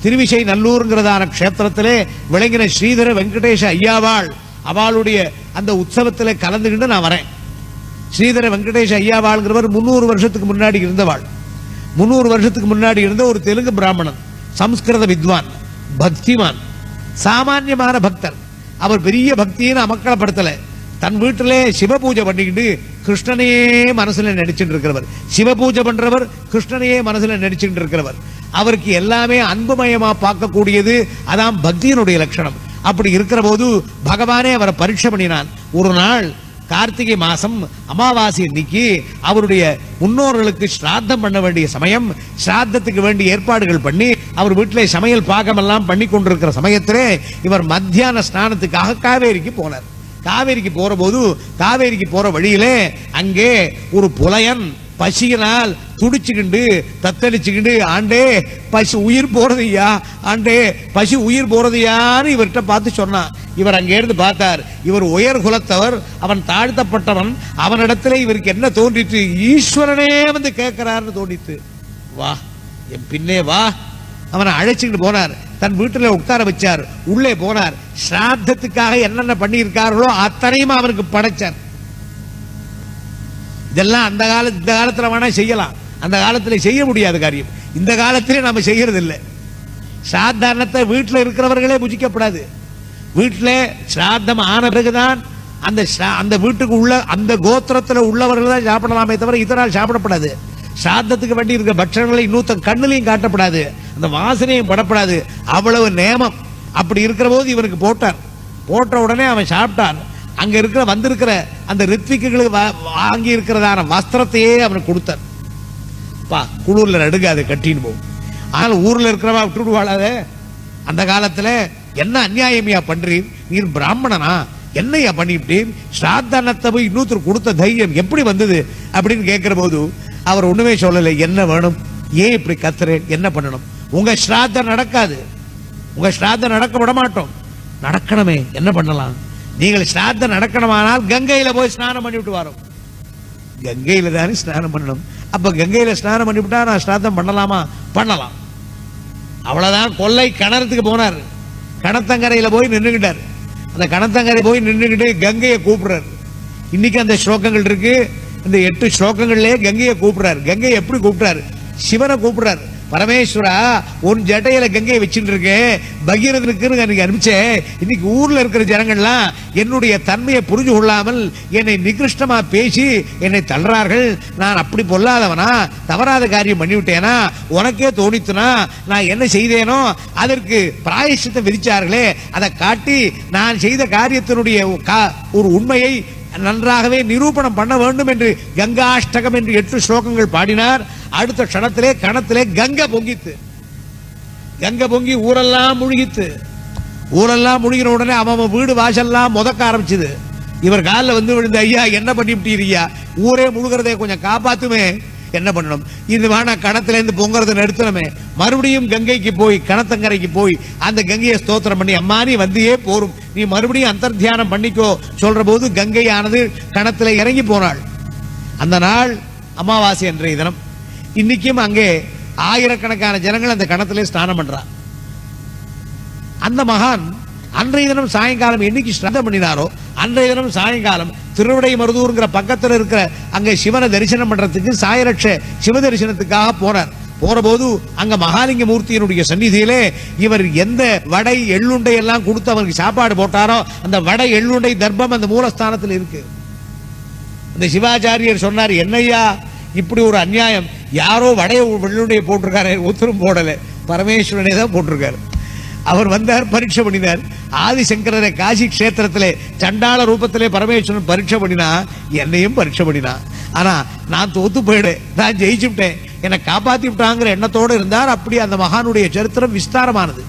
திருவிசை நல்லூர்ங்கிறதான க்ஷேத்திரத்திலே விளங்கின ஸ்ரீதர வெங்கடேஷ ஐயாவாள் அவளுடைய அந்த உற்சவத்திலே கலந்துகிட்டு நான் வரேன். ஸ்ரீதர வெங்கடேஷ ஐயாவாள்ங்கிறவர் 300 வருஷத்துக்கு முன்னாடி இருந்தவாள். 300 வருஷத்துக்கு முன்னாடி இருந்த ஒரு தெலுங்கு பிராமணன், சம்ஸ்கிருத வித்வான், பக்திமான், சாமான்யமான பக்தர். அவர் பெரிய பக்தின்னு அமக்கலப்படுத்தல. தன் வீட்டிலே சிவ பூஜை பண்ணிக்கிட்டு கிருஷ்ணனையே மனசுல நினைச்சுட்டு இருக்கிறவர். சிவ பூஜை பண்றவர், கிருஷ்ணனையே மனசுல நினைச்சுட்டு இருக்கிறவர். அவருக்கு எல்லாமே அன்புமயமா பார்க்கக்கூடியது, அதான் பக்தியினுடைய லட்சணம். அப்படி இருக்கிற போது பகவானே அவரை பரீட்சை பண்ணினான். ஒரு நாள் கார்த்திகை மாசம் அமாவாசை அன்னைக்கு அவருடைய முன்னோர்களுக்கு ஸ்ராத்தம் பண்ண வேண்டிய சமயம், ஸ்ராத்தத்துக்கு வேண்டிய ஏற்பாடுகள் பண்ணி அவர் வீட்டிலே சமையல் பாகமெல்லாம் பண்ணி கொண்டிருக்கிற சமயத்திலே இவர் மத்தியான ஸ்நானத்துக்காக காவேரிக்கு போனார். காவேரிக்கு போற போது காவேரிக்கு போற வழியிலே அங்கே ஒரு புலையன் பசியினால் துடிச்சுக்கிண்டு தத்தளிச்சுக்கிண்டு, ஆண்டே பசி உயிர் போறதையா, ஆண்டே பசி உயிர் போறதையான்னு இவர்கிட்ட பார்த்து சொன்னான். இவர் அங்கே இருந்து பார்த்தார். இவர் உயர் குலத்தவர், அவன் தாழ்த்தப்பட்டவன். அவனிடத்துல இவருக்கு என்ன தோன்றிட்டு, ஈஸ்வரனே வந்து கேட்கிறார்னு தோன்றித்து. வா என் பின்னே வா. அவனை அழைச்சிக்கிட்டு போனார். தன் வீட்டில் உட்கார வச்சார். உள்ளே போனார். ஸ்ராத்தத்துக்காக என்னென்ன பண்ணி இருக்கார்களோ அத்தனையும் அவனுக்கு படைச்சார். இதெல்லாம் அந்த காலத்துல வேணா செய்யலாம், அந்த காலத்துல செய்ய முடியாத காரியம். இந்த காலத்திலே நாம செய்யறது இல்லை. சாதாரணத்தை வீட்டில் இருக்கிறவர்களே புஜிக்கப்படாது. வீட்டில் ஸ்ராத்தம் ஆன பிறகுதான் அந்த வீட்டுக்கு உள்ள அந்த கோத்திரத்தில் உள்ளவர்கள் தான் சாப்பிடலாமே தவிர இதனால் சாப்பிடப்படாது. சாதத்துக்கு வேண்டி இருக்க பட்சங்களை இன்னொருத்த கண்ணிலையும் காட்டப்படாது, அந்த வாசனையும் படப்படாது. அவ்வளவு நேமம். அப்படி இருக்கிற போது இவனுக்கு போட்டார். போட்ட உடனே அவன் சாப்பிட்டான். அங்க இருக்கிற வந்திருக்கிற அந்த ரித்விக்குகளுக்கு வாங்கி இருக்கிறதான வஸ்திரத்தையே அவனுக்கு கொடுத்தார். குளூர்ல நடுங்காது, கட்டின்னு போகும். ஆனால் ஊர்ல இருக்கிறவா விட்டுடுவாளாத. அந்த காலத்துல என்ன அநியாயமையா பண்றீர், நீர் பிராமணனா, என்னையா பண்ணிவிட்டீர், ஸ்ராத்தனத்தை போய் இன்னொருத்தர் கொடுத்த தைரியம் எப்படி வந்தது அப்படின்னு கேட்கிற போது அவர் ஒண்ணுமே சொல்லலை. என்ன வேணும், ஏன் இப்படி கத்துறேன், என்ன பண்ணணும், உங்க ஸ்ராத்தம் நடக்காது, உங்க ஸ்ராத்தம் நடக்க விட மாட்டோம். நடக்கணுமே, என்ன பண்ணலாம், நீங்கள் ஸ்ராத்தம் நடக்கணுமானால் கங்கையில போய் ஸ்நானம் பண்ணிவிட்டு வரோம். கங்கையில தானே ஸ்நானம் பண்ணணும். அப்ப கங்கையில ஸ்நானம் பண்ணிவிட்டா நான் ஸ்ராத்தம் பண்ணலாமா, பண்ணலாம். அவ்வளவுதான். கொல்லை கிணறத்துக்கு போனார். கணத்தங்கரையில போய் நின்றுகிட்டார். அந்த கணத்தங்கரை போய் நின்றுகிட்டு கங்கையை கூப்பிடுறாரு. இன்னைக்கு அந்த ஸ்லோகங்கள் இருக்கு. இந்த 8 ஸ்லோகங்கள்லயே கங்கையை கூப்பிடுறாரு. கங்கையை எப்படி கூப்பிடுறாரு, சிவனை கூப்பிடுறாரு. பரமேஸ்வரா, உன் ஜட்டையில கங்கையை வச்சுட்டு இருக்கேன், பகீரதனுக்கு எனக்கு அனுப்பிச்சேன். இன்னைக்கு ஊர்ல இருக்கிற ஜனங்கள்லாம் என்னுடைய தன்மையை புரிஞ்சு கொள்ளாமல் என்னை நிகிருஷ்டமா பேசி என்னை தள்ளுறார்கள். நான் அப்படி பொல்லாதவனா, தவறாத காரியம் பண்ணிவிட்டேனா, உனக்கே தோணித்துனா நான் என்ன செய்தேனோ அதற்கு பிராயசித்தம் விதிச்சார்களே, அதை காட்டி நான் செய்த காரியத்தினுடைய ஒரு உண்மையை நன்றாகவே நிரூபணம் பண்ண வேண்டும் என்று கங்காஷ்டகம் என்று 8 ஸ்லோகங்கள் பாடினார். அடுத்த க்ஷணத்திலே கணத்திலே கங்கை பொங்கித்து. கங்கை பொங்கி ஊரெல்லாம் முழுகித்து. ஊரெல்லாம் முழுகின உடனே அவன் வீடு வாசல்லாம் முதக்க ஆரம்பிச்சுது. இவர் காலில் வந்து விழுந்த, ஐயா என்ன பண்ணிவிட்டீரியா, ஊரே முழுகிறதே கொஞ்சம் காப்பாத்துமே, என்ன பண்ணணும், இது வேணா கணத்திலேருந்து பொங்குறதை நிறுத்தணுமே. மறுபடியும் கங்கைக்கு போய் கணத்தங்கரைக்கு போய் அந்த கங்கையை ஸ்தோத்திரம் பண்ணி, அம்மா நீ வந்தியே போரும், நீ மறுபடியும் அந்தர்த்தியானம் பண்ணிக்கோ சொல்ற போது கங்கையானது கணத்தில் இறங்கி போனாள். அந்த நாள் அமாவாசை அன்றைய தினம். இன்னைக்கும் அங்கே ஆயிரக்கணக்கான ஜனங்கள் அந்த கணத்திலே ஸ்நானம் பண்றார். அந்த மகான் அன்றைய தினம் சாயங்காலம் என்னைக்கு ஸ்நானம் பண்ணினாரோ அன்றைய தினம் சாயங்காலம் திருவிடை மருதூர்ங்கிற பக்கத்தில் இருக்கிற அங்கே சிவனை தரிசனம் பண்றதுக்கு சாயலட்ச சிவ தரிசனத்துக்காக போனார். போற போது அங்க மகாலிங்க மூர்த்தியினுடைய சந்நிதியிலே இவர் எந்த வடை எள்ளுண்டை எல்லாம் கொடுத்து அவருக்கு சாப்பாடு போட்டாரோ அந்த வடை எள்ளுண்டை தர்ப்பம் அந்த மூலஸ்தானத்தில் இருக்கு. அந்த சிவாச்சாரியர் சொன்னார், என்னையா இப்படி ஒரு அநியாயம், யாரோ வடைய வெள்ளுடைய போட்டிருக்காரு, ஒருத்தரும் போடல, பரமேஸ்வரனே தான் போட்டிருக்காரு. அவர் வந்தார், பரீட்சை பண்ணினார். ஆதிசங்கரரை காசி கஷேத்திரத்திலே சண்டாள ரூபத்திலே பரமேஸ்வரன் பரீட்சை பண்ணினா, என்னையும் பரீட்சை பண்ணினா. ஆனா நான் தோத்து போயிடு, நான் ஜெயிச்சுட்டேன், என்னை காப்பாத்தி விட்டாங்கிற எண்ணத்தோடு இருந்தார். அப்படி அந்த மகானுடைய சரித்திரம் விஸ்தாரமானது.